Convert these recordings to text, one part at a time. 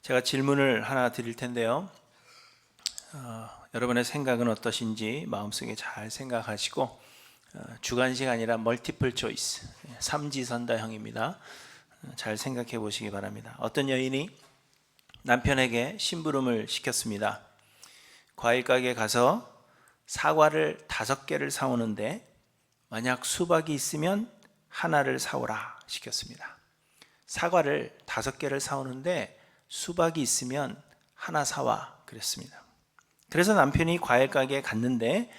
제가 질문을 하나 드릴 텐데요. 여러분의 생각은 어떠신지 마음속에 잘 생각하시고 주관식 아니라 멀티플 초이스, 삼지선다형입니다. 잘 생각해 보시기 바랍니다. 어떤 여인이 남편에게 심부름을 시켰습니다. 과일 가게에 가서 사과를 5개를 사오는데 만약 수박이 있으면 하나를 사오라 시켰습니다. 사과를 5개를 사오는데 수박이 있으면 하나 사와 그랬습니다. 그래서 남편이 과일 가게에 갔는데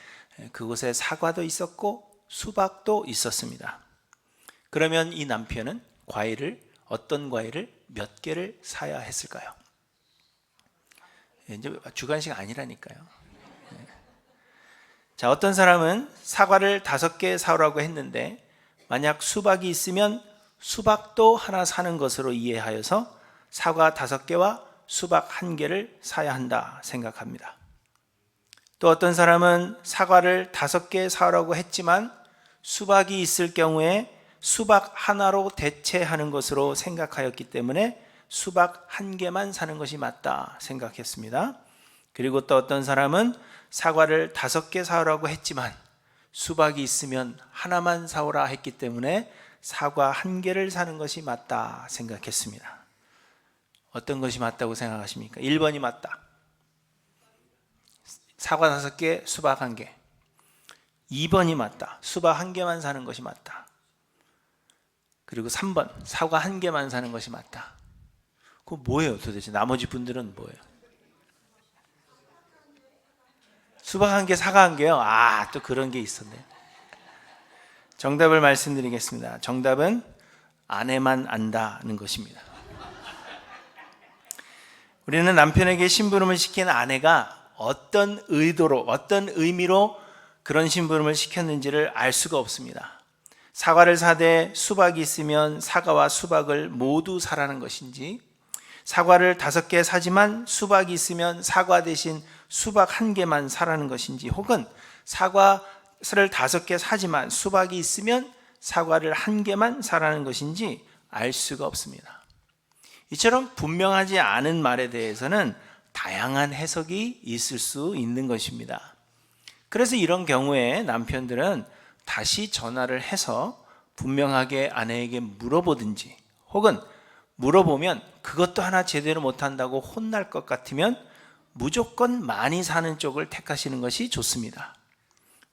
그곳에 사과도 있었고 수박도 있었습니다. 그러면 이 남편은 어떤 과일을 몇 개를 사야 했을까요? 이제 주관식 아니라니까요. 자, 어떤 사람은 사과를 5개 사오라고 했는데 만약 수박이 있으면 수박도 하나 사는 것으로 이해하여서 사과 5개와 수박 1개를 사야 한다 생각합니다. 또 어떤 사람은 사과를 5개 사오라고 했지만 수박이 있을 경우에 수박 하나로 대체하는 것으로 생각하였기 때문에 수박 1개만 사는 것이 맞다 생각했습니다. 그리고 또 어떤 사람은 사과를 5개 사오라고 했지만 수박이 있으면 하나만 사오라 했기 때문에 사과 1개를 사는 것이 맞다 생각했습니다. 어떤 것이 맞다고 생각하십니까? 1번이 맞다. 사과 5개, 수박 1개. 2번이 맞다. 수박 1개만 사는 것이 맞다. 그리고 3번, 사과 1개만 사는 것이 맞다. 그거 뭐예요 도대체? 나머지 분들은 뭐예요? 수박 1개, 사과 1개요? 또 그런 게 있었네요. 정답을 말씀드리겠습니다. 정답은 아내만 안다는 것입니다. 우리는 남편에게 심부름을 시킨 아내가 어떤 의도로, 어떤 의미로 그런 심부름을 시켰는지를 알 수가 없습니다. 사과를 사되 수박이 있으면 사과와 수박을 모두 사라는 것인지, 사과를 5개 사지만 수박이 있으면 사과 대신 수박 1개만 사라는 것인지, 혹은 사과를 5개 사지만 수박이 있으면 사과를 1개만 사라는 것인지 알 수가 없습니다. 이처럼 분명하지 않은 말에 대해서는 다양한 해석이 있을 수 있는 것입니다. 그래서 이런 경우에 남편들은 다시 전화를 해서 분명하게 아내에게 물어보든지, 혹은 물어보면 그것도 하나 제대로 못한다고 혼날 것 같으면 무조건 많이 사는 쪽을 택하시는 것이 좋습니다.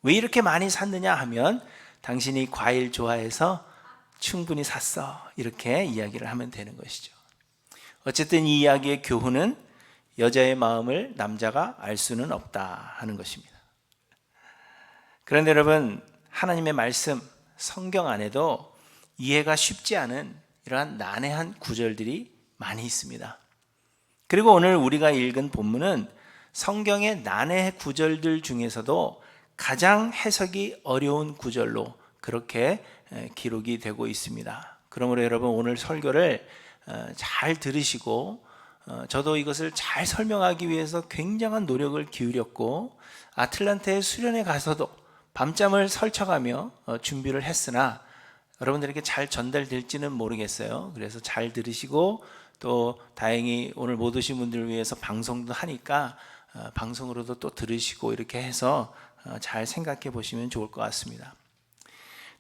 왜 이렇게 많이 샀느냐 하면 당신이 과일 좋아해서 충분히 샀어, 이렇게 이야기를 하면 되는 것이죠. 어쨌든 이 이야기의 교훈은 여자의 마음을 남자가 알 수는 없다 하는 것입니다. 그런데 여러분, 하나님의 말씀, 성경 안에도 이해가 쉽지 않은 이러한 난해한 구절들이 많이 있습니다. 그리고 오늘 우리가 읽은 본문은 성경의 난해 구절들 중에서도 가장 해석이 어려운 구절로 그렇게 기록이 되고 있습니다. 그러므로 여러분, 오늘 설교를 잘 들으시고, 저도 이것을 잘 설명하기 위해서 굉장한 노력을 기울였고, 아틀란타의 수련회 가서도 밤잠을 설쳐가며 준비를 했으나 여러분들에게 잘 전달될지는 모르겠어요. 그래서 잘 들으시고, 또 다행히 오늘 못 오신 분들을 위해서 방송도 하니까 방송으로도 또 들으시고, 이렇게 해서 잘 생각해 보시면 좋을 것 같습니다.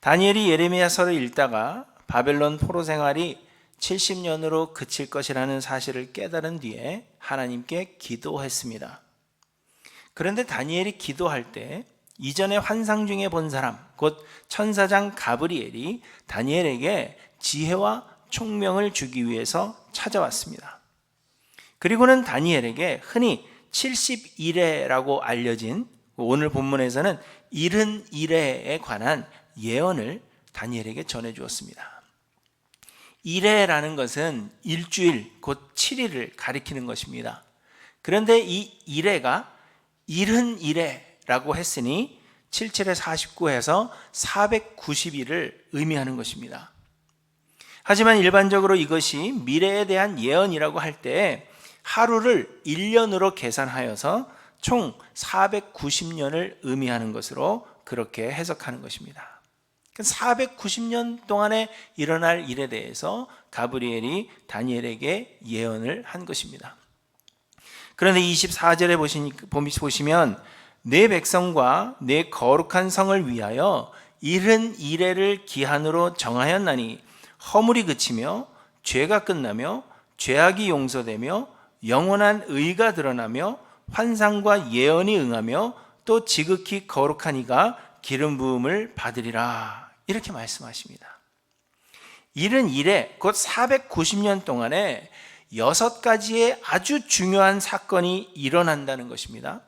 다니엘이 예레미야서를 읽다가 바벨론 포로 생활이 70년으로 그칠 것이라는 사실을 깨달은 뒤에 하나님께 기도했습니다. 그런데 다니엘이 기도할 때 이전에 환상 중에 본 사람, 곧 천사장 가브리엘이 다니엘에게 지혜와 총명을 주기 위해서 찾아왔습니다. 그리고는 다니엘에게 흔히 70일에라고 알려진, 오늘 본문에서는 70일에 관한 예언을 다니엘에게 전해주었습니다. 일해라는 것은 일주일, 곧 7일을 가리키는 것입니다. 그런데 이 일해가 70일에라고 했으니 77에 49해서 490일을 의미하는 것입니다. 하지만 일반적으로 이것이 미래에 대한 예언이라고 할 때 하루를 1년으로 계산하여서 총 490년을 의미하는 것으로 그렇게 해석하는 것입니다. 490년 동안에 일어날 일에 대해서 가브리엘이 다니엘에게 예언을 한 것입니다. 그런데 24절에 보시면 내 백성과 내 거룩한 성을 위하여 70일을 기한으로 정하였나니 허물이 그치며 죄가 끝나며 죄악이 용서되며 영원한 의가 드러나며 환상과 예언이 응하며 또 지극히 거룩한 이가 기름 부음을 받으리라. 이렇게 말씀하십니다. 70일에 곧 490년 동안에 6가지의 아주 중요한 사건이 일어난다는 것입니다.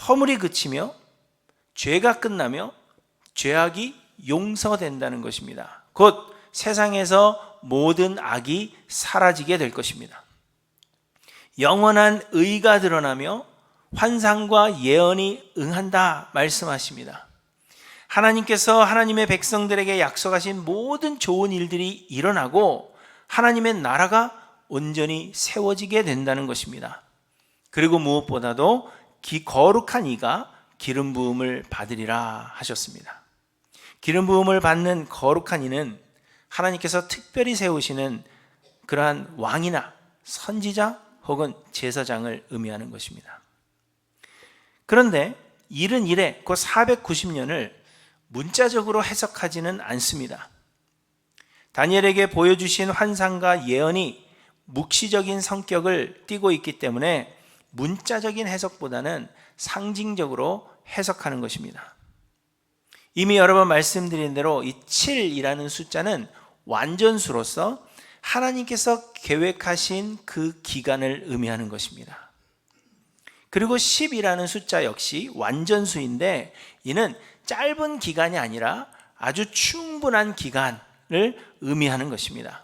허물이 그치며 죄가 끝나며 죄악이 용서된다는 것입니다. 곧 세상에서 모든 악이 사라지게 될 것입니다. 영원한 의가 드러나며 환상과 예언이 응한다 말씀하십니다. 하나님께서 하나님의 백성들에게 약속하신 모든 좋은 일들이 일어나고 하나님의 나라가 온전히 세워지게 된다는 것입니다. 그리고 무엇보다도 거룩한 이가 기름 부음을 받으리라 하셨습니다. 기름 부음을 받는 거룩한 이는 하나님께서 특별히 세우시는 그러한 왕이나 선지자 혹은 제사장을 의미하는 것입니다. 그런데 70일에 그 490년을 문자적으로 해석하지는 않습니다. 다니엘에게 보여주신 환상과 예언이 묵시적인 성격을 띠고 있기 때문에 문자적인 해석보다는 상징적으로 해석하는 것입니다. 이미 여러 번 말씀드린 대로 이 7이라는 숫자는 완전수로서 하나님께서 계획하신 그 기간을 의미하는 것입니다. 그리고 10이라는 숫자 역시 완전수인데 이는 짧은 기간이 아니라 아주 충분한 기간을 의미하는 것입니다.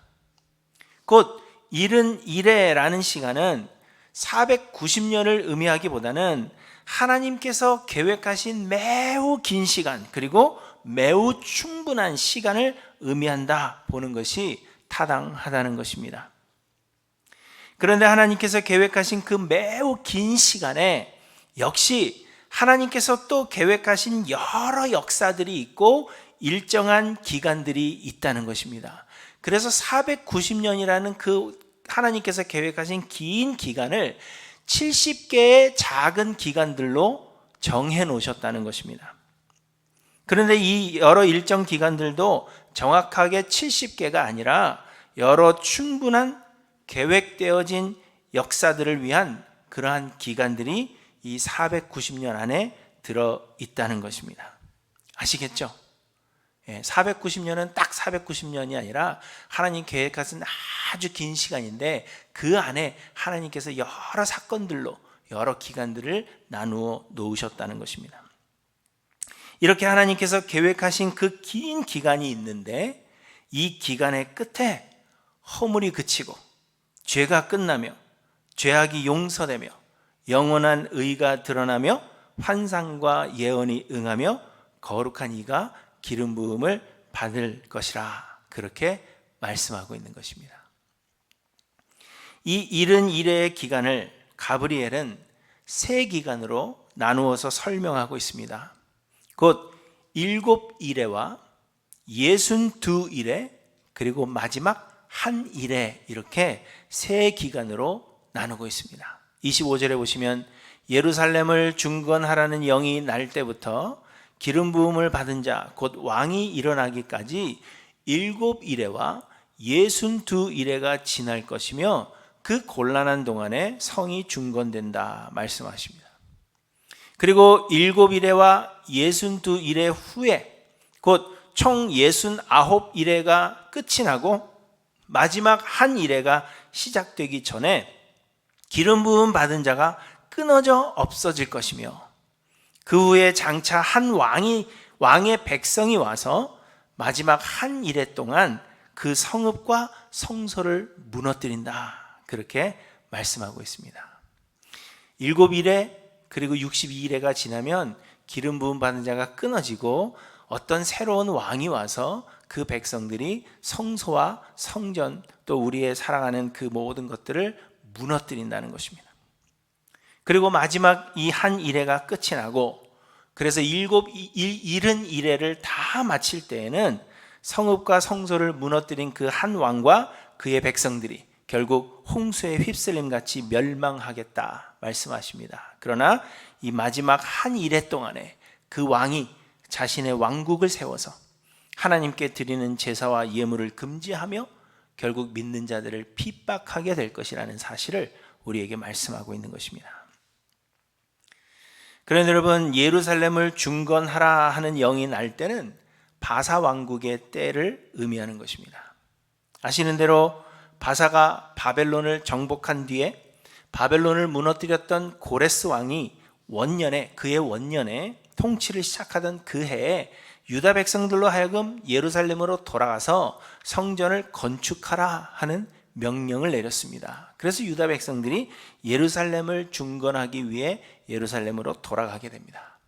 곧 71회라는 시간은 490년을 의미하기보다는 하나님께서 계획하신 매우 긴 시간 그리고 매우 충분한 시간을 의미한다 보는 것이 타당하다는 것입니다. 그런데 하나님께서 계획하신 그 매우 긴 시간에 역시 하나님께서 또 계획하신 여러 역사들이 있고 일정한 기간들이 있다는 것입니다. 그래서 490년이라는 그 하나님께서 계획하신 긴 기간을 70개의 작은 기간들로 정해 놓으셨다는 것입니다. 그런데 이 여러 일정 기간들도 정확하게 70개가 아니라 여러 충분한 계획되어진 역사들을 위한 그러한 기간들이 이 490년 안에 들어 있다는 것입니다. 아시겠죠? 490년은 딱 490년이 아니라 하나님 계획하신 아주 긴 시간인데 그 안에 하나님께서 여러 사건들로 여러 기간들을 나누어 놓으셨다는 것입니다. 이렇게 하나님께서 계획하신 그 긴 기간이 있는데 이 기간의 끝에 허물이 그치고 죄가 끝나며 죄악이 용서되며 영원한 의가 드러나며 환상과 예언이 응하며 거룩한 이가 기름 부음을 받을 것이라 그렇게 말씀하고 있는 것입니다. 이 71회의 기간을 가브리엘은 세 기간으로 나누어서 설명하고 있습니다. 곧 7일에와 62일에 그리고 마지막 한 일에 이렇게 세 기간으로 나누고 있습니다. 25절에 보시면 예루살렘을 중건하라는 영이 날 때부터 기름 부음을 받은 자 곧 왕이 일어나기까지 7일에와 62일에가 지날 것이며 그 곤란한 동안에 성이 중건된다 말씀하십니다. 그리고 7일에와 62일의 후에 곧 총 69일에가 끝이 나고 마지막 한 일회가 시작되기 전에 기름 부음 받은 자가 끊어져 없어질 것이며 그 후에 장차 한 왕의 백성이 와서 마지막 한 일회 동안 그 성읍과 성소를 무너뜨린다 그렇게 말씀하고 있습니다. 7일에 그리고 62일에가 지나면 기름 부음 받은 자가 끊어지고 어떤 새로운 왕이 와서 그 백성들이 성소와 성전 또 우리의 사랑하는 그 모든 것들을 무너뜨린다는 것입니다. 그리고 마지막 이 한 일회가 끝이 나고 그래서 70일회를 다 마칠 때에는 성읍과 성소를 무너뜨린 그 한 왕과 그의 백성들이 결국 홍수에 휩쓸림 같이 멸망하겠다 말씀하십니다. 그러나 이 마지막 한 이래 동안에 그 왕이 자신의 왕국을 세워서 하나님께 드리는 제사와 예물을 금지하며 결국 믿는 자들을 핍박하게 될 것이라는 사실을 우리에게 말씀하고 있는 것입니다. 그런데 여러분, 예루살렘을 중건하라 하는 영이 날 때는 바사 왕국의 때를 의미하는 것입니다. 아시는 대로 바사가 바벨론을 정복한 뒤에 바벨론을 무너뜨렸던 고레스 왕이 그의 원년에 통치를 시작하던 그 해에 유다 백성들로 하여금 예루살렘으로 돌아가서 성전을 건축하라 하는 명령을 내렸습니다. 그래서 유다 백성들이 예루살렘을 중건하기 위해 예루살렘으로 돌아가게 됩니다.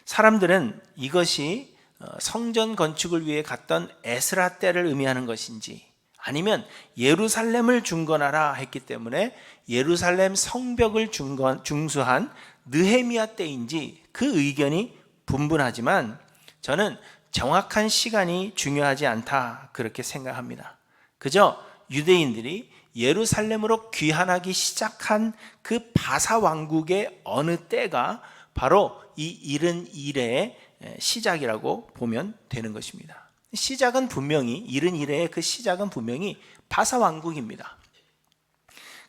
사람들은 이것이 성전 건축을 위해 갔던 에스라 때를 의미하는 것인지 아니면 예루살렘을 중건하라 했기 때문에 예루살렘 성벽을 중수한 느헤미야 때인지 그 의견이 분분하지만 저는 정확한 시간이 중요하지 않다 그렇게 생각합니다. 그저 유대인들이 예루살렘으로 귀환하기 시작한 그 바사 왕국의 어느 때가 바로 이 이른 이래의 시작이라고 보면 되는 것입니다. 시작은 분명히 이른 이래의 그 시작은 분명히 바사 왕국입니다.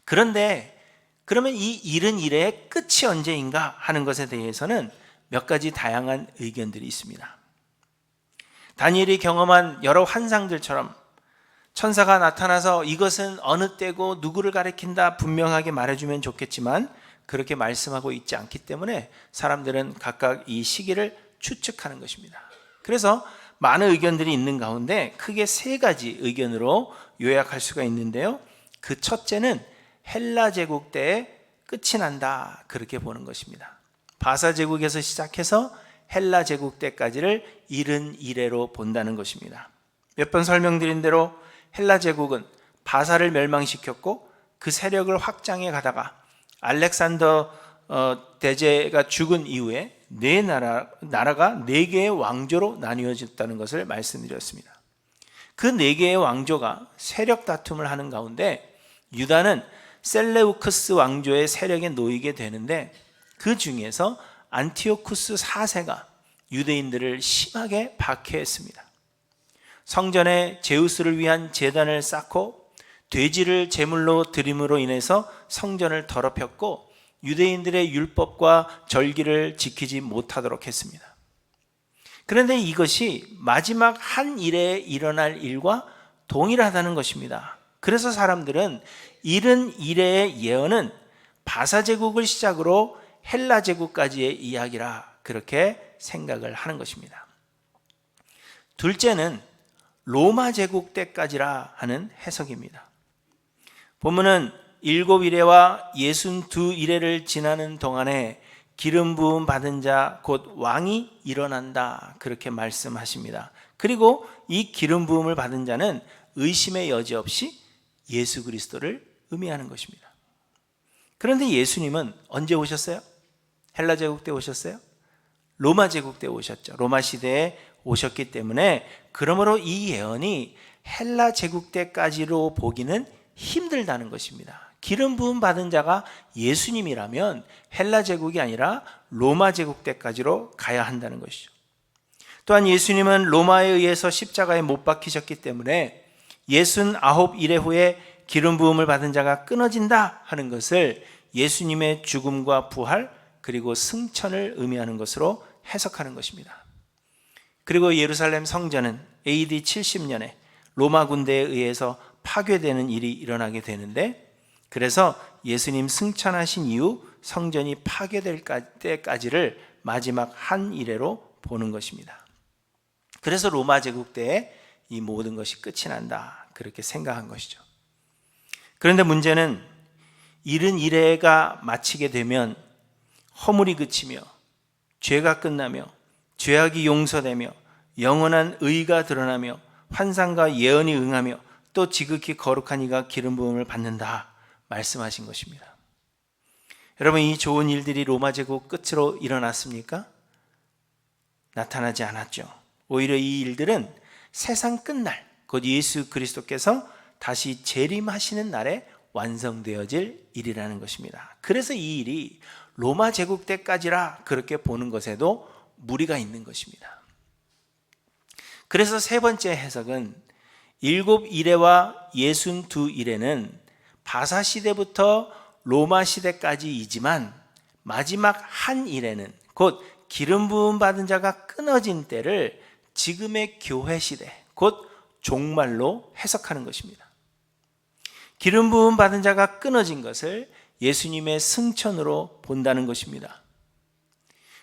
그런데 그러면 이 이른 이래의 끝이 언제인가 하는 것에 대해서는 몇 가지 다양한 의견들이 있습니다. 다니엘이 경험한 여러 환상들처럼 천사가 나타나서 이것은 어느 때고 누구를 가리킨다 분명하게 말해주면 좋겠지만 그렇게 말씀하고 있지 않기 때문에 사람들은 각각 이 시기를 추측하는 것입니다. 그래서 많은 의견들이 있는 가운데 크게 세 가지 의견으로 요약할 수가 있는데요. 그 첫째는 헬라 제국 때에 끝이 난다 그렇게 보는 것입니다. 바사 제국에서 시작해서 헬라 제국 때까지를 이른 이래로 본다는 것입니다. 몇 번 설명드린 대로 헬라 제국은 바사를 멸망시켰고 그 세력을 확장해 가다가 알렉산더 대제가 죽은 이후에 나라가 네 개의 왕조로 나뉘어졌다는 것을 말씀드렸습니다. 그 네 개의 왕조가 세력 다툼을 하는 가운데 유다는 셀레우크스 왕조의 세력에 놓이게 되는데 그 중에서 안티오쿠스 4세가 유대인들을 심하게 박해했습니다. 성전에 제우스를 위한 제단을 쌓고 돼지를 제물로 드림으로 인해서 성전을 더럽혔고 유대인들의 율법과 절기를 지키지 못하도록 했습니다. 그런데 이것이 마지막 한 일에 일어날 일과 동일하다는 것입니다. 그래서 사람들은 이른 이래의 예언은 바사 제국을 시작으로 헬라 제국까지의 이야기라 그렇게 생각을 하는 것입니다. 둘째는 로마 제국 때까지라 하는 해석입니다. 본문은 7이래와 62이래를 지나는 동안에 기름 부음 받은 자 곧 왕이 일어난다 그렇게 말씀하십니다. 그리고 이 기름 부음을 받은 자는 의심의 여지 없이 예수 그리스도를 의미하는 것입니다. 그런데 예수님은 언제 오셨어요? 헬라 제국 때 오셨어요? 로마 제국 때 오셨죠. 로마 시대에 오셨기 때문에 그러므로 이 예언이 헬라 제국 때까지로 보기는 힘들다는 것입니다. 기름 부음 받은 자가 예수님이라면 헬라 제국이 아니라 로마 제국 때까지로 가야 한다는 것이죠. 또한 예수님은 로마에 의해서 십자가에 못 박히셨기 때문에 69일의 후에 기름 부음을 받은 자가 끊어진다 하는 것을 예수님의 죽음과 부활 그리고 승천을 의미하는 것으로 해석하는 것입니다. 그리고 예루살렘 성전은 AD 70년에 로마 군대에 의해서 파괴되는 일이 일어나게 되는데 그래서 예수님 승천하신 이후 성전이 파괴될 때까지를 마지막 한 이래로 보는 것입니다. 그래서 로마 제국 때에 이 모든 것이 끝이 난다 그렇게 생각한 것이죠. 그런데 문제는 이른 이래가 마치게 되면 허물이 그치며 죄가 끝나며 죄악이 용서되며 영원한 의가 드러나며 환상과 예언이 응하며 또 지극히 거룩한 이가 기름 부음을 받는다 말씀하신 것입니다. 여러분, 이 좋은 일들이 로마 제국 끝으로 일어났습니까? 나타나지 않았죠. 오히려 이 일들은 세상 끝날, 곧 예수 그리스도께서 다시 재림하시는 날에 완성되어질 일이라는 것입니다. 그래서 이 일이 로마 제국 때까지라 그렇게 보는 것에도 무리가 있는 것입니다. 그래서 세 번째 해석은 7 이레와 62 이레는 바사 시대부터 로마 시대까지이지만 마지막 한 이레는 곧 기름 부음 받은 자가 끊어진 때를 지금의 교회 시대, 곧 종말로 해석하는 것입니다. 기름 부음 받은 자가 끊어진 것을 예수님의 승천으로 본다는 것입니다.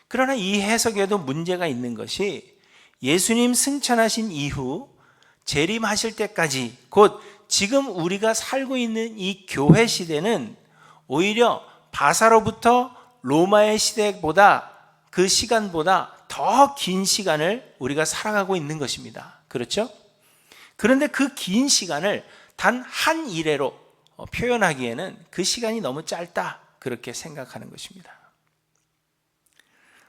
그러나 이 해석에도 문제가 있는 것이 예수님 승천하신 이후 재림하실 때까지 곧 지금 우리가 살고 있는 이 교회 시대는 오히려 바사로부터 로마의 시대보다 그 시간보다 더 긴 시간을 우리가 살아가고 있는 것입니다. 그렇죠? 그런데 그 긴 시간을 단 한 이래로 표현하기에는 그 시간이 너무 짧다 그렇게 생각하는 것입니다.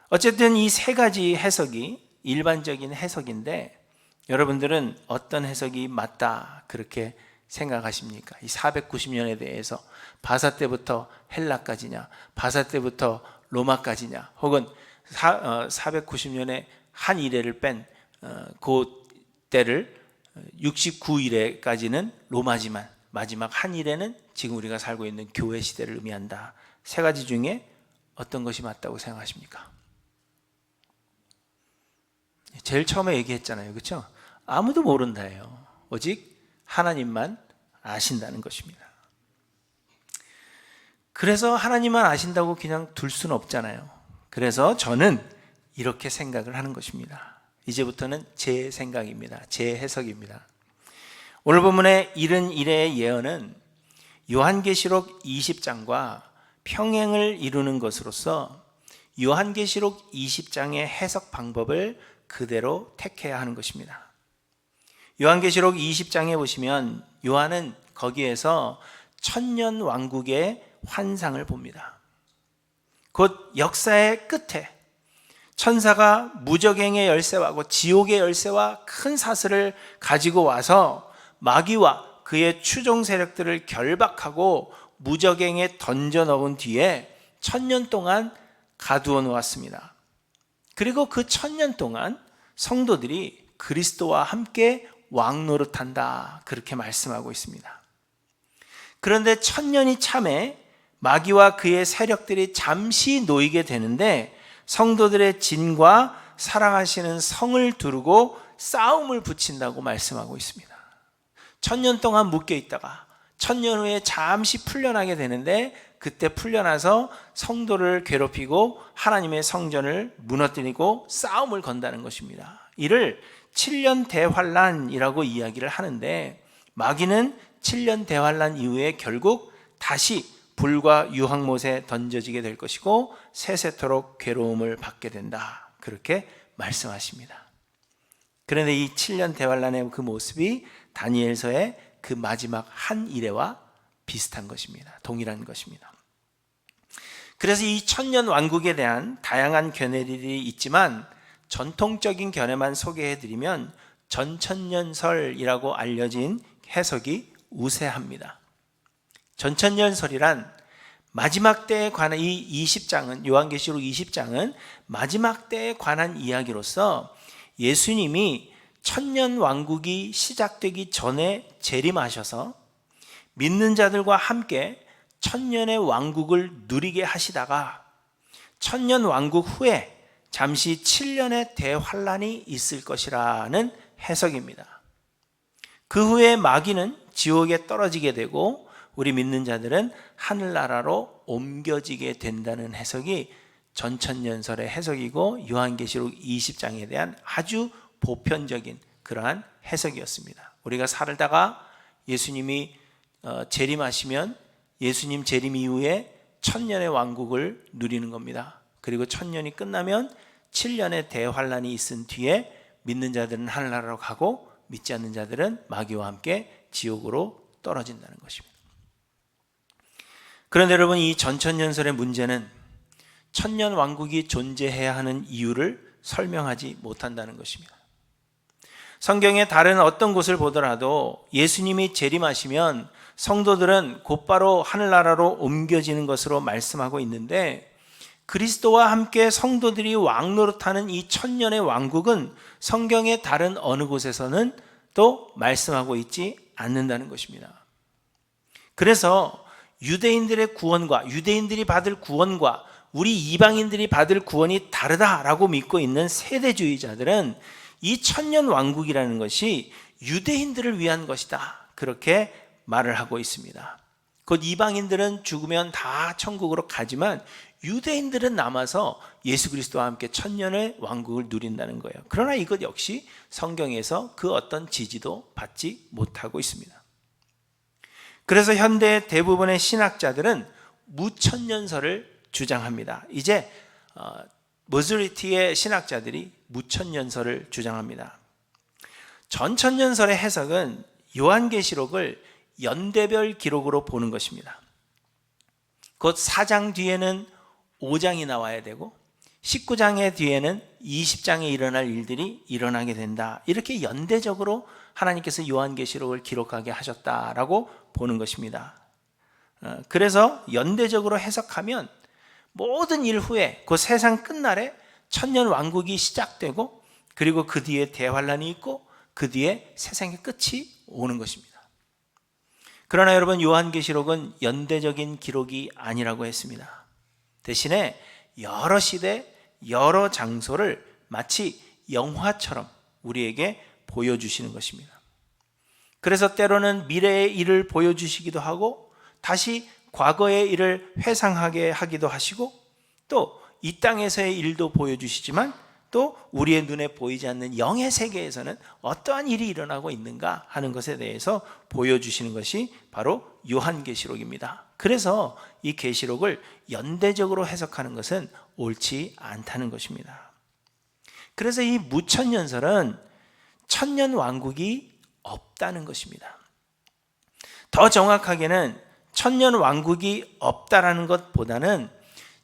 어쨌든 이 세 가지 해석이 일반적인 해석인데 여러분들은 어떤 해석이 맞다 그렇게 생각하십니까? 이 490년에 대해서 바사 때부터 헬라까지냐, 바사 때부터 로마까지냐, 혹은 490년에 한 이래를 뺀 그 때를 69이래까지는 로마지만 마지막 한 이래는 지금 우리가 살고 있는 교회 시대를 의미한다. 세 가지 중에 어떤 것이 맞다고 생각하십니까? 제일 처음에 얘기했잖아요. 그렇죠? 아무도 모른다예요. 오직 하나님만 아신다는 것입니다. 그래서 하나님만 아신다고 그냥 둘 수는 없잖아요. 그래서 저는 이렇게 생각을 하는 것입니다. 이제부터는 제 생각입니다. 제 해석입니다. 오늘 본문의 71회의 예언은 요한계시록 20장과 평행을 이루는 것으로서 요한계시록 20장의 해석 방법을 그대로 택해야 하는 것입니다. 요한계시록 20장에 보시면 요한은 거기에서 천년 왕국의 환상을 봅니다. 곧 역사의 끝에 천사가 무저갱의 열쇠와 지옥의 열쇠와 큰 사슬을 가지고 와서 마귀와 그의 추종 세력들을 결박하고 무저갱에 던져 넣은 뒤에 1000년 동안 가두어 놓았습니다. 그리고 그 1000년 동안 성도들이 그리스도와 함께 왕노릇한다 그렇게 말씀하고 있습니다. 그런데 1000년이 참에 마귀와 그의 세력들이 잠시 놓이게 되는데 성도들의 진과 사랑하시는 성을 두르고 싸움을 붙인다고 말씀하고 있습니다. 1000년 동안 묶여 있다가 1000년 후에 잠시 풀려나게 되는데 그때 풀려나서 성도를 괴롭히고 하나님의 성전을 무너뜨리고 싸움을 건다는 것입니다. 이를 7년 대환란이라고 이야기를 하는데 마귀는 7년 대환란 이후에 결국 다시 불과 유황못에 던져지게 될 것이고 세세토록 괴로움을 받게 된다 그렇게 말씀하십니다. 그런데 이 7년 대환란의 그 모습이 다니엘서의 그 마지막 한 이래와 비슷한 것입니다. 동일한 것입니다. 그래서 이 천년 왕국에 대한 다양한 견해들이 있지만 전통적인 견해만 소개해드리면 전천년설이라고 알려진 해석이 우세합니다. 전천년설이란 마지막 때에 관한 이 20장은 요한계시록 20장은 마지막 때에 관한 이야기로서 예수님이 천년 왕국이 시작되기 전에 재림하셔서 믿는 자들과 함께 천년의 왕국을 누리게 하시다가 천년 왕국 후에 잠시 7년의 대환란이 있을 것이라는 해석입니다. 그 후에 마귀는 지옥에 떨어지게 되고 우리 믿는 자들은 하늘나라로 옮겨지게 된다는 해석이 전천년설의 해석이고 요한계시록 20장에 대한 아주 보편적인 그러한 해석이었습니다. 우리가 살다가 예수님이 재림하시면 예수님 재림 이후에 천년의 왕국을 누리는 겁니다. 그리고 천년이 끝나면 7년의 대환란이 있은 뒤에 믿는 자들은 하늘나라로 가고 믿지 않는 자들은 마귀와 함께 지옥으로 떨어진다는 것입니다. 그런데 여러분, 이 전천년설의 문제는 천년 왕국이 존재해야 하는 이유를 설명하지 못한다는 것입니다. 성경의 다른 어떤 곳을 보더라도 예수님이 재림하시면 성도들은 곧바로 하늘나라로 옮겨지는 것으로 말씀하고 있는데, 그리스도와 함께 성도들이 왕노릇하는 이 천년의 왕국은 성경의 다른 어느 곳에서는 또 말씀하고 있지 않는다는 것입니다. 그래서 유대인들의 구원과 유대인들이 받을 구원과 우리 이방인들이 받을 구원이 다르다라고 믿고 있는 세대주의자들은 이 천년 왕국이라는 것이 유대인들을 위한 것이다, 그렇게 말을 하고 있습니다. 곧 이방인들은 죽으면 다 천국으로 가지만 유대인들은 남아서 예수 그리스도와 함께 천년의 왕국을 누린다는 거예요. 그러나 이것 역시 성경에서 그 어떤 지지도 받지 못하고 있습니다. 그래서 현대 대부분의 신학자들은 무천년설을 주장합니다. 이제 머저리티의 신학자들이 무천년설을 주장합니다. 전천년설의 해석은 요한계시록을 연대별 기록으로 보는 것입니다. 곧 4장 뒤에는 5장이 나와야 되고 19장의 뒤에는 20장에 일어날 일들이 일어나게 된다, 이렇게 연대적으로 하나님께서 요한계시록을 기록하게 하셨다라고 보는 것입니다. 그래서 연대적으로 해석하면 모든 일 후에 그 세상 끝날에 천년 왕국이 시작되고, 그리고 그 뒤에 대환란이 있고 그 뒤에 세상의 끝이 오는 것입니다. 그러나 여러분, 요한계시록은 연대적인 기록이 아니라고 했습니다. 대신에 여러 시대 여러 장소를 마치 영화처럼 우리에게 보여주시는 것입니다. 그래서 때로는 미래의 일을 보여주시기도 하고 다시 과거의 일을 회상하게 하기도 하시고, 또 이 땅에서의 일도 보여주시지만 또 우리의 눈에 보이지 않는 영의 세계에서는 어떠한 일이 일어나고 있는가 하는 것에 대해서 보여주시는 것이 바로 요한계시록입니다. 그래서 이 계시록을 연대적으로 해석하는 것은 옳지 않다는 것입니다. 그래서 이 무천년설은 천년 왕국이 없다는 것입니다. 더 정확하게는 천년 왕국이 없다라는 것보다는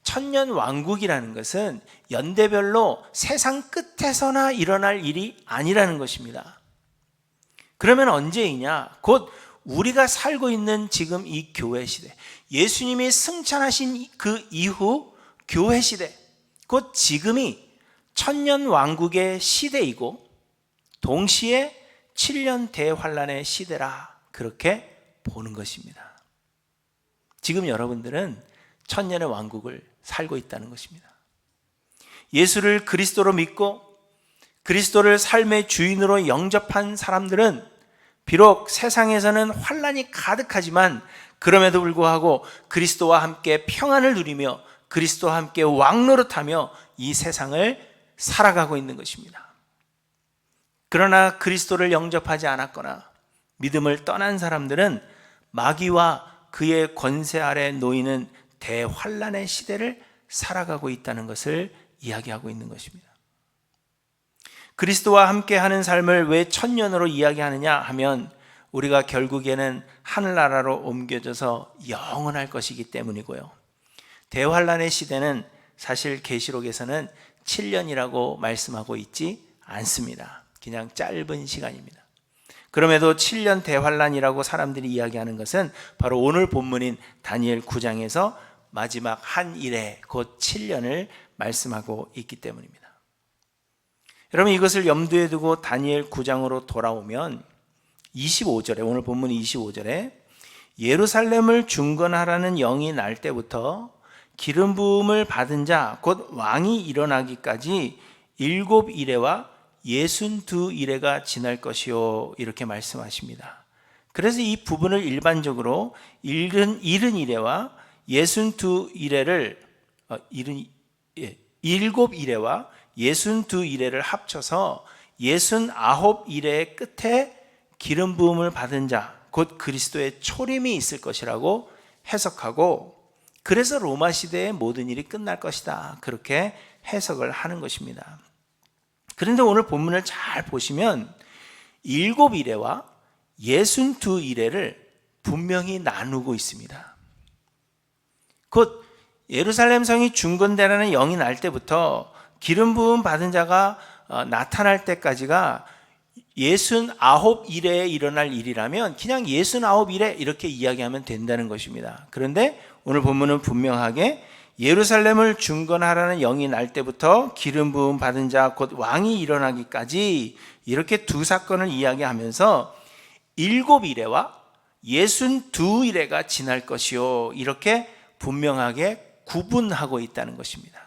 천년 왕국이라는 것은 연대별로 세상 끝에서나 일어날 일이 아니라는 것입니다. 그러면 언제이냐? 곧 우리가 살고 있는 지금 이 교회 시대, 예수님이 승천하신 그 이후 교회 시대, 곧 지금이 천년 왕국의 시대이고 동시에 7년 대환란의 시대라, 그렇게 보는 것입니다. 지금 여러분들은 천년의 왕국을 살고 있다는 것입니다. 예수를 그리스도로 믿고 그리스도를 삶의 주인으로 영접한 사람들은 비록 세상에서는 환란이 가득하지만 그럼에도 불구하고 그리스도와 함께 평안을 누리며 그리스도와 함께 왕노릇하며 이 세상을 살아가고 있는 것입니다. 그러나 그리스도를 영접하지 않았거나 믿음을 떠난 사람들은 마귀와 그의 권세 아래 놓이는 대환란의 시대를 살아가고 있다는 것을 이야기하고 있는 것입니다. 그리스도와 함께하는 삶을 왜 천년으로 이야기하느냐 하면 우리가 결국에는 하늘나라로 옮겨져서 영원할 것이기 때문이고요. 대환란의 시대는 사실 계시록에서는 7년이라고 말씀하고 있지 않습니다. 그냥 짧은 시간입니다. 그럼에도 7년 대환란이라고 사람들이 이야기하는 것은 바로 오늘 본문인 다니엘 9장에서 마지막 한 일에 곧 7년을 말씀하고 있기 때문입니다. 여러분, 이것을 염두에 두고 다니엘 9장으로 돌아오면 25절에, 오늘 본문 25절에 예루살렘을 중건하라는 영이 날 때부터 기름 부음을 받은 자 곧 왕이 일어나기까지 7이레와 62이레가 지날 것이요, 이렇게 말씀하십니다. 그래서 이 부분을 일반적으로 70이레와 62이레를 7이레와 62이레를 합쳐서 69이레의 끝에 기름 부음을 받은 자 곧 그리스도의 초림이 있을 것이라고 해석하고, 그래서 로마 시대의 모든 일이 끝날 것이다, 그렇게 해석을 하는 것입니다. 그런데 오늘 본문을 잘 보시면 7이레와 62이레를 분명히 나누고 있습니다. 곧 예루살렘 성이 중건되라는 영이 날 때부터 기름 부음 받은 자가 나타날 때까지가 69일에 일어날 일이라면 그냥 69일에 이렇게 이야기하면 된다는 것입니다. 그런데 오늘 본문은 분명하게 예루살렘을 중건하라는 영이 날 때부터 기름 부음 받은 자 곧 왕이 일어나기까지 이렇게 두 사건을 이야기하면서 7일에와 62일에가 지날 것이요, 이렇게 분명하게 구분하고 있다는 것입니다.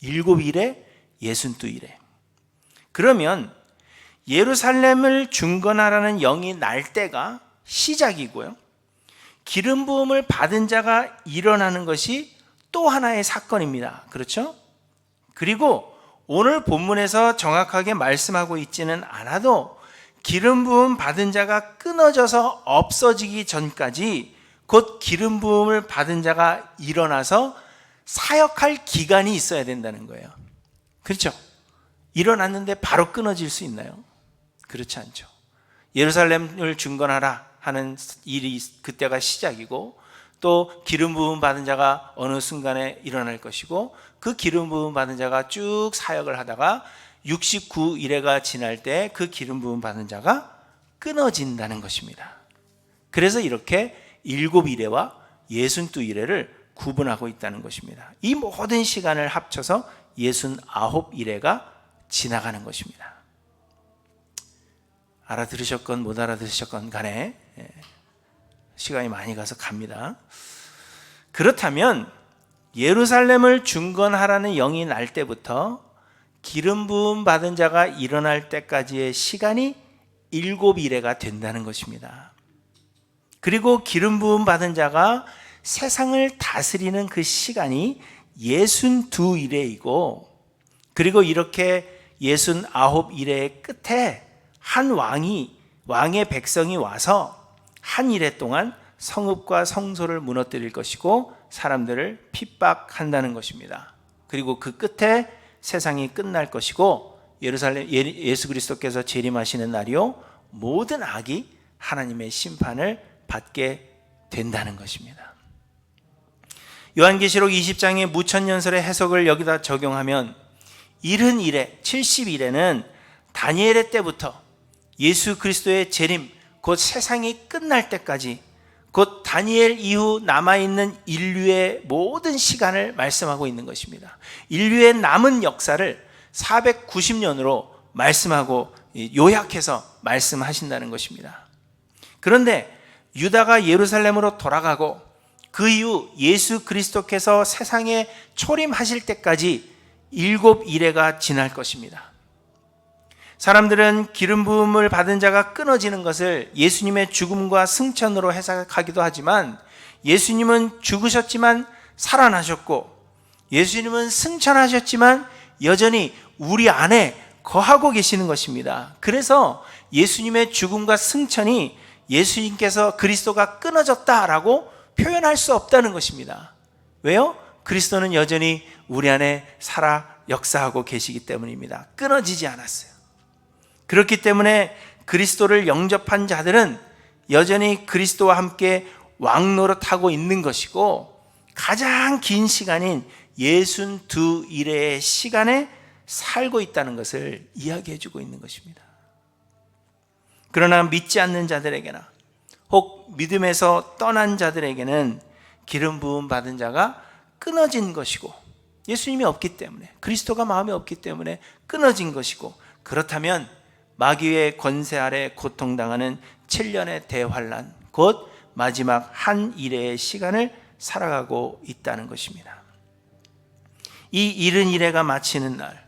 7일에 62일에. 그러면 예루살렘을 중건하라는 영이 날 때가 시작이고요, 기름 부음을 받은 자가 일어나는 것이 또 하나의 사건입니다. 그렇죠? 그리고 오늘 본문에서 정확하게 말씀하고 있지는 않아도 기름 부음 받은 자가 끊어져서 없어지기 전까지 곧 기름 부음을 받은 자가 일어나서 사역할 기간이 있어야 된다는 거예요. 그렇죠? 일어났는데 바로 끊어질 수 있나요? 그렇지 않죠. 예루살렘을 중건하라 하는 일이 그때가 시작이고, 또 기름 부음 받은 자가 어느 순간에 일어날 것이고, 그 기름 부음 받은 자가 쭉 사역을 하다가 69일에가 지날 때 그 기름 부음 받은 자가 끊어진다는 것입니다. 그래서 이렇게 7일에와 62일에를 구분하고 있다는 것입니다. 이 모든 시간을 합쳐서 69일에가 지나가는 것입니다. 알아들으셨건 못 알아들으셨건 간에 시간이 많이 가서 갑니다. 그렇다면 예루살렘을 중건하라는 영이 날 때부터 기름 부음 받은 자가 일어날 때까지의 시간이 7일에가 된다는 것입니다. 그리고 기름 부음 받은 자가 세상을 다스리는 그 시간이 62일이고, 그리고 이렇게 69일의 끝에 한 왕의 백성이 와서 한 일해 동안 성읍과 성소를 무너뜨릴 것이고 사람들을 핍박한다는 것입니다. 그리고 그 끝에 세상이 끝날 것이고 예수 그리스도께서 재림하시는 날이요, 모든 악이 하나님의 심판을 받게 된다는 것입니다. 요한계시록 20장의 무천년설의 해석을 여기다 적용하면 70일에 70일에는 다니엘의 때부터 예수 그리스도의 재림, 곧 세상이 끝날 때까지, 곧 다니엘 이후 남아있는 인류의 모든 시간을 말씀하고 있는 것입니다. 인류의 남은 역사를 490년으로 말씀하고 요약해서 말씀하신다는 것입니다. 그런데 유다가 예루살렘으로 돌아가고 그 이후 예수 그리스도께서 세상에 초림하실 때까지 7일에가 지날 것입니다. 사람들은 기름 부음을 받은 자가 끊어지는 것을 예수님의 죽음과 승천으로 해석하기도 하지만, 예수님은 죽으셨지만 살아나셨고, 예수님은 승천하셨지만 여전히 우리 안에 거하고 계시는 것입니다. 그래서 예수님의 죽음과 승천이 예수님께서 그리스도가 끊어졌다라고 표현할 수 없다는 것입니다. 왜요? 그리스도는 여전히 우리 안에 살아 역사하고 계시기 때문입니다. 끊어지지 않았어요. 그렇기 때문에 그리스도를 영접한 자들은 여전히 그리스도와 함께 왕노릇하고 있는 것이고, 가장 긴 시간인 62일의 시간에 살고 있다는 것을 이야기해 주고 있는 것입니다. 그러나 믿지 않는 자들에게나 혹 믿음에서 떠난 자들에게는 기름 부음 받은 자가 끊어진 것이고, 예수님이 없기 때문에, 그리스도가 마음에 없기 때문에 끊어진 것이고, 그렇다면 마귀의 권세 아래 고통당하는 7년의 대환란, 곧 마지막 한 일의 시간을 살아가고 있다는 것입니다. 이 70일에가 마치는 날,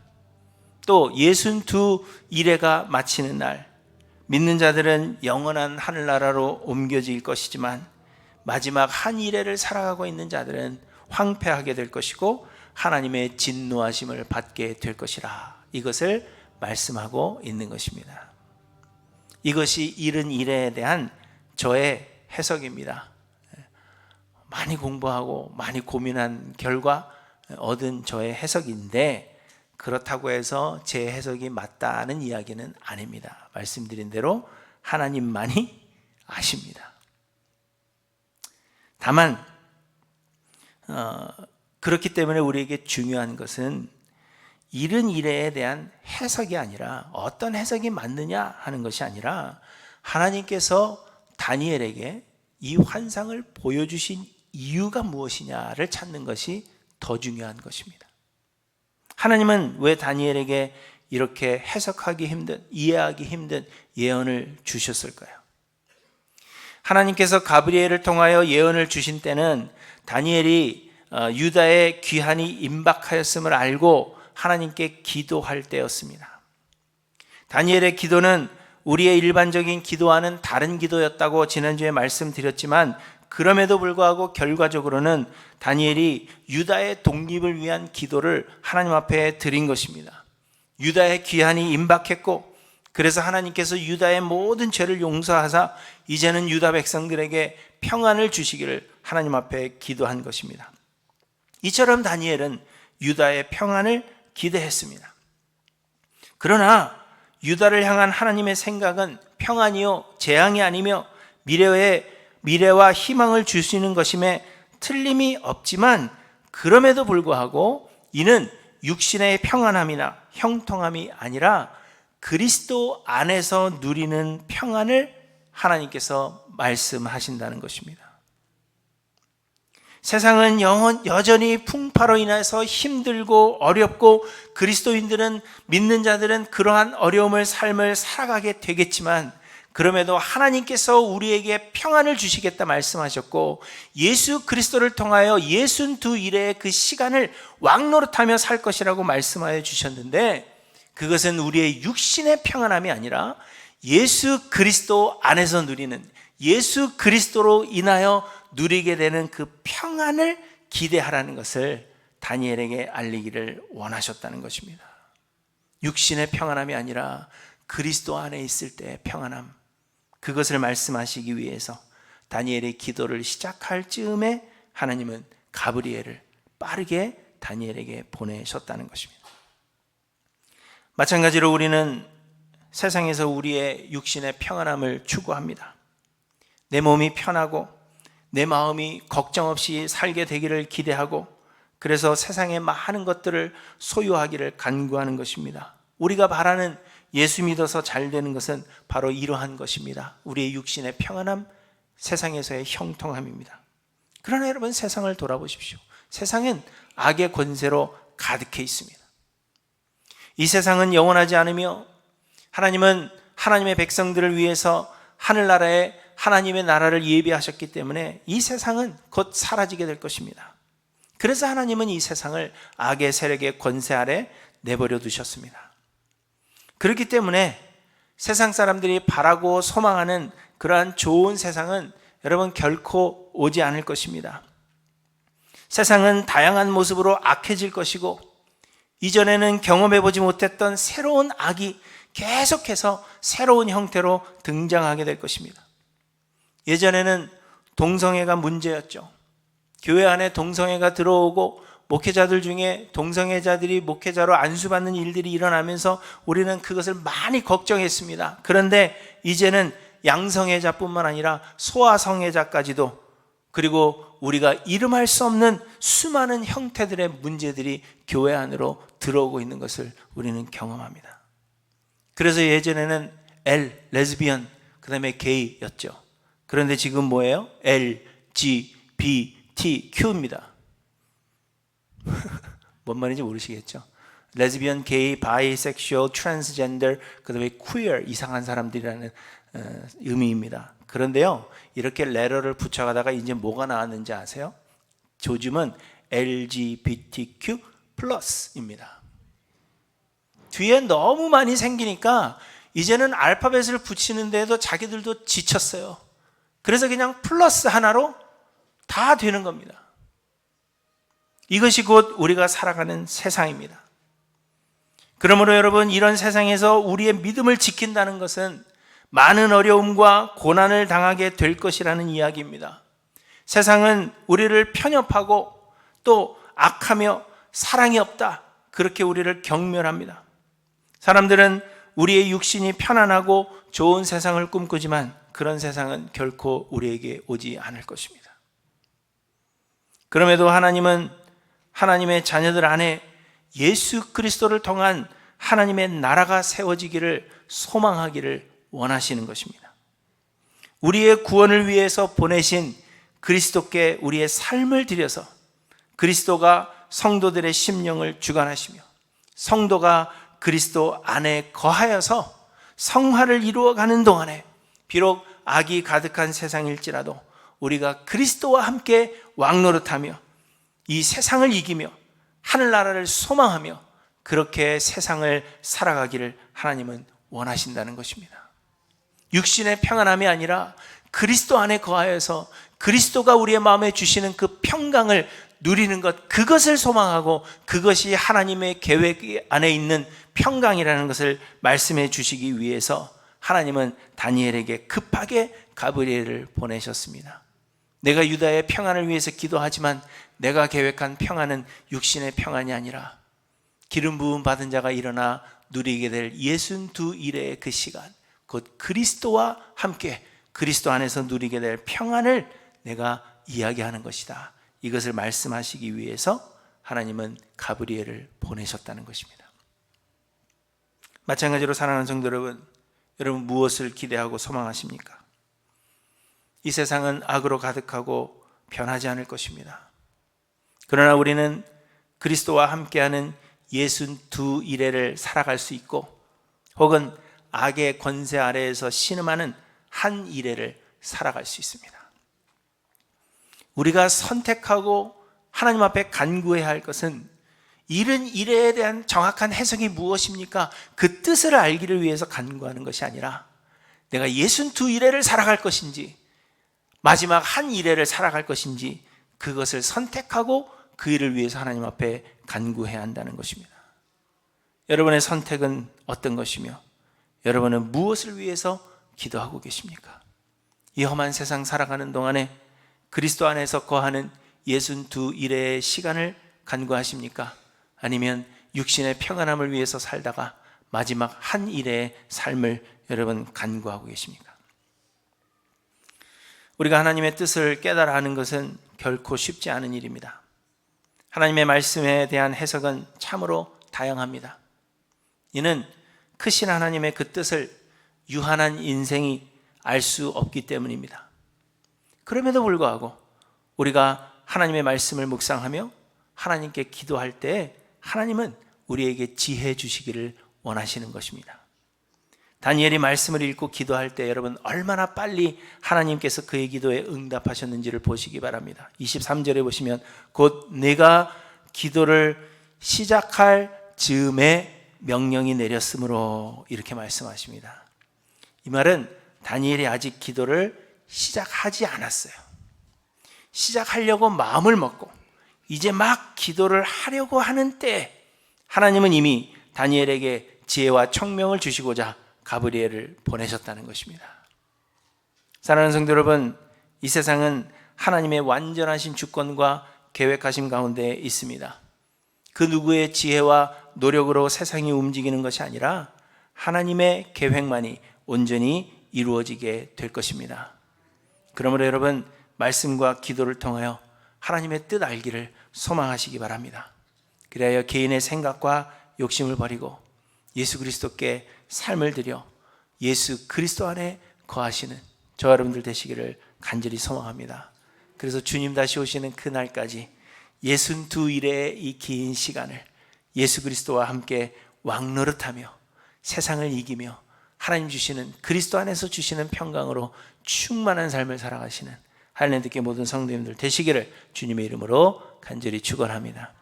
또 62일에가 마치는 날, 믿는 자들은 영원한 하늘나라로 옮겨질 것이지만 마지막 한 일회를 살아가고 있는 자들은 황폐하게 될 것이고 하나님의 진노하심을 받게 될 것이라, 이것을 말씀하고 있는 것입니다. 이것이 70일에 대한 저의 해석입니다. 많이 공부하고 많이 고민한 결과 얻은 저의 해석인데, 그렇다고 해서 제 해석이 맞다는 이야기는 아닙니다. 말씀드린 대로 하나님만이 아십니다. 다만 그렇기 때문에 우리에게 중요한 것은 이른 이래에 대한 해석이 아니라 어떤 해석이 맞느냐 하는 것이 아니라 하나님께서 다니엘에게 이 환상을 보여주신 이유가 무엇이냐를 찾는 것이 더 중요한 것입니다. 하나님은 왜 다니엘에게 이렇게 해석하기 힘든, 이해하기 힘든 예언을 주셨을까요? 하나님께서 가브리엘을 통하여 예언을 주신 때는 다니엘이 유다의 귀환이 임박하였음을 알고 하나님께 기도할 때였습니다. 다니엘의 기도는 우리의 일반적인 기도와는 다른 기도였다고 지난주에 말씀드렸지만 그럼에도 불구하고 결과적으로는 다니엘이 유다의 독립을 위한 기도를 하나님 앞에 드린 것입니다. 유다의 귀환이 임박했고 그래서 하나님께서 유다의 모든 죄를 용서하사 이제는 유다 백성들에게 평안을 주시기를 하나님 앞에 기도한 것입니다. 이처럼 다니엘은 유다의 평안을 기대했습니다. 그러나 유다를 향한 하나님의 생각은 평안이요 재앙이 아니며 미래와 희망을 주시는 것임에 틀림이 없지만 그럼에도 불구하고 이는 육신의 평안함이나 형통함이 아니라 그리스도 안에서 누리는 평안을 하나님께서 말씀하신다는 것입니다. 세상은 여전히 풍파로 인해서 힘들고 어렵고 그리스도인들은 믿는 자들은 그러한 어려움을 삶을 살아가게 되겠지만 그럼에도 하나님께서 우리에게 평안을 주시겠다 말씀하셨고 예수 그리스도를 통하여 62일의 그 시간을 왕노릇하며 살 것이라고 말씀하여 주셨는데 그것은 우리의 육신의 평안함이 아니라 예수 그리스도 안에서 누리는 예수 그리스도로 인하여 누리게 되는 그 평안을 기대하라는 것을 다니엘에게 알리기를 원하셨다는 것입니다. 육신의 평안함이 아니라 그리스도 안에 있을 때의 평안함, 그것을 말씀하시기 위해서 다니엘의 기도를 시작할 즈음에 하나님은 가브리엘을 빠르게 다니엘에게 보내셨다는 것입니다. 마찬가지로 우리는 세상에서 우리의 육신의 평안함을 추구합니다. 내 몸이 편하고 내 마음이 걱정 없이 살게 되기를 기대하고 그래서 세상의 많은 것들을 소유하기를 간구하는 것입니다. 우리가 바라는 예수 믿어서 잘 되는 것은 바로 이러한 것입니다. 우리의 육신의 평안함, 세상에서의 형통함입니다. 그러나 여러분 세상을 돌아보십시오. 세상은 악의 권세로 가득해 있습니다. 이 세상은 영원하지 않으며 하나님은 하나님의 백성들을 위해서 하늘나라에 하나님의 나라를 예비하셨기 때문에 이 세상은 곧 사라지게 될 것입니다. 그래서 하나님은 이 세상을 악의 세력의 권세 아래 내버려 두셨습니다. 그렇기 때문에 세상 사람들이 바라고 소망하는 그러한 좋은 세상은 여러분 결코 오지 않을 것입니다. 세상은 다양한 모습으로 악해질 것이고 이전에는 경험해보지 못했던 새로운 악이 계속해서 새로운 형태로 등장하게 될 것입니다. 예전에는 동성애가 문제였죠. 교회 안에 동성애가 들어오고 목회자들 중에 동성애자들이 목회자로 안수받는 일들이 일어나면서 우리는 그것을 많이 걱정했습니다. 그런데 이제는 양성애자뿐만 아니라 소아성애자까지도 그리고 우리가 이름할 수 없는 수많은 형태들의 문제들이 교회 안으로 들어오고 있는 것을 우리는 경험합니다. 그래서 예전에는 레즈비언, 그 다음에 게이였죠. 그런데 지금 뭐예요? LGBTQ입니다. 뭔 말인지 모르시겠죠? 레즈비언, 게이, 바이섹슈얼, 트랜스젠더, 그 다음에 퀴어, 이상한 사람들이라는 의미입니다. 그런데요, 이렇게 레터를 붙여가다가 이제 뭐가 나왔는지 아세요? 요즘은 LGBTQ 플러스입니다. 뒤에 너무 많이 생기니까 이제는 알파벳을 붙이는데도 자기들도 지쳤어요. 그래서 그냥 플러스 하나로 다 되는 겁니다. 이것이 곧 우리가 살아가는 세상입니다. 그러므로 여러분, 이런 세상에서 우리의 믿음을 지킨다는 것은 많은 어려움과 고난을 당하게 될 것이라는 이야기입니다. 세상은 우리를 편협하고 또 악하며 사랑이 없다, 그렇게 우리를 경멸합니다. 사람들은 우리의 육신이 편안하고 좋은 세상을 꿈꾸지만 그런 세상은 결코 우리에게 오지 않을 것입니다. 그럼에도 하나님은 하나님의 자녀들 안에 예수 그리스도를 통한 하나님의 나라가 세워지기를 소망하기를 원하시는 것입니다. 우리의 구원을 위해서 보내신 그리스도께 우리의 삶을 드려서 그리스도가 성도들의 심령을 주관하시며 성도가 그리스도 안에 거하여서 성화를 이루어가는 동안에 비록 악이 가득한 세상일지라도 우리가 그리스도와 함께 왕노릇하며 이 세상을 이기며 하늘나라를 소망하며 그렇게 세상을 살아가기를 하나님은 원하신다는 것입니다. 육신의 평안함이 아니라 그리스도 안에 거하여서 그리스도가 우리의 마음에 주시는 그 평강을 누리는 것, 그것을 소망하고 그것이 하나님의 계획 안에 있는 평강이라는 것을 말씀해 주시기 위해서 하나님은 다니엘에게 급하게 가브리엘을 보내셨습니다. 내가 유다의 평안을 위해서 기도하지만 내가 계획한 평안은 육신의 평안이 아니라 기름 부음 받은 자가 일어나 누리게 될 62일의 그 시간, 곧 그리스도와 함께 그리스도 안에서 누리게 될 평안을 내가 이야기하는 것이다. 이것을 말씀하시기 위해서 하나님은 가브리엘을 보내셨다는 것입니다. 마찬가지로 사랑하는 성도 여러분 무엇을 기대하고 소망하십니까? 이 세상은 악으로 가득하고 변하지 않을 것입니다. 그러나 우리는 그리스도와 함께하는 62일을 살아갈 수 있고 혹은 악의 권세 아래에서 신음하는 한 일회를 살아갈 수 있습니다. 우리가 선택하고 하나님 앞에 간구해야 할 것은 이른 일회에 대한 정확한 해석이 무엇입니까? 그 뜻을 알기를 위해서 간구하는 것이 아니라 내가 62일회를 살아갈 것인지 마지막 한 일회를 살아갈 것인지 그것을 선택하고 그 일을 위해서 하나님 앞에 간구해야 한다는 것입니다. 여러분의 선택은 어떤 것이며 여러분은 무엇을 위해서 기도하고 계십니까? 이 험한 세상 살아가는 동안에 그리스도 안에서 거하는 62일의 시간을 간구하십니까? 아니면 육신의 평안함을 위해서 살다가 마지막 한 일의 삶을 여러분 간구하고 계십니까? 우리가 하나님의 뜻을 깨달아 하는 것은 결코 쉽지 않은 일입니다. 하나님의 말씀에 대한 해석은 참으로 다양합니다. 이는 크신 하나님의 그 뜻을 유한한 인생이 알 수 없기 때문입니다. 그럼에도 불구하고 우리가 하나님의 말씀을 묵상하며 하나님께 기도할 때 하나님은 우리에게 지혜 주시기를 원하시는 것입니다. 다니엘이 말씀을 읽고 기도할 때 여러분 얼마나 빨리 하나님께서 그의 기도에 응답하셨는지를 보시기 바랍니다. 23절에 보시면 곧 내가 기도를 시작할 즈음에 명령이 내렸으므로 이렇게 말씀하십니다. 이 말은 다니엘이 아직 기도를 시작하지 않았어요. 시작하려고 마음을 먹고 이제 막 기도를 하려고 하는 때 하나님은 이미 다니엘에게 지혜와 청명을 주시고자 가브리엘을 보내셨다는 것입니다. 사랑하는 성도 여러분, 이 세상은 하나님의 완전하신 주권과 계획하심 가운데 있습니다. 그 누구의 지혜와 노력으로 세상이 움직이는 것이 아니라 하나님의 계획만이 온전히 이루어지게 될 것입니다. 그러므로 여러분 말씀과 기도를 통하여 하나님의 뜻 알기를 소망하시기 바랍니다. 그래야 개인의 생각과 욕심을 버리고 예수 그리스도께 삶을 드려 예수 그리스도 안에 거하시는 저와 여러분들 되시기를 간절히 소망합니다. 그래서 주님 다시 오시는 그날까지 62일의 이 긴 시간을 예수 그리스도와 함께 왕노릇하며 세상을 이기며 하나님 주시는 그리스도 안에서 주시는 평강으로 충만한 삶을 살아가시는 하나님 뜻의 모든 성도님들 되시기를 주님의 이름으로 간절히 축원합니다.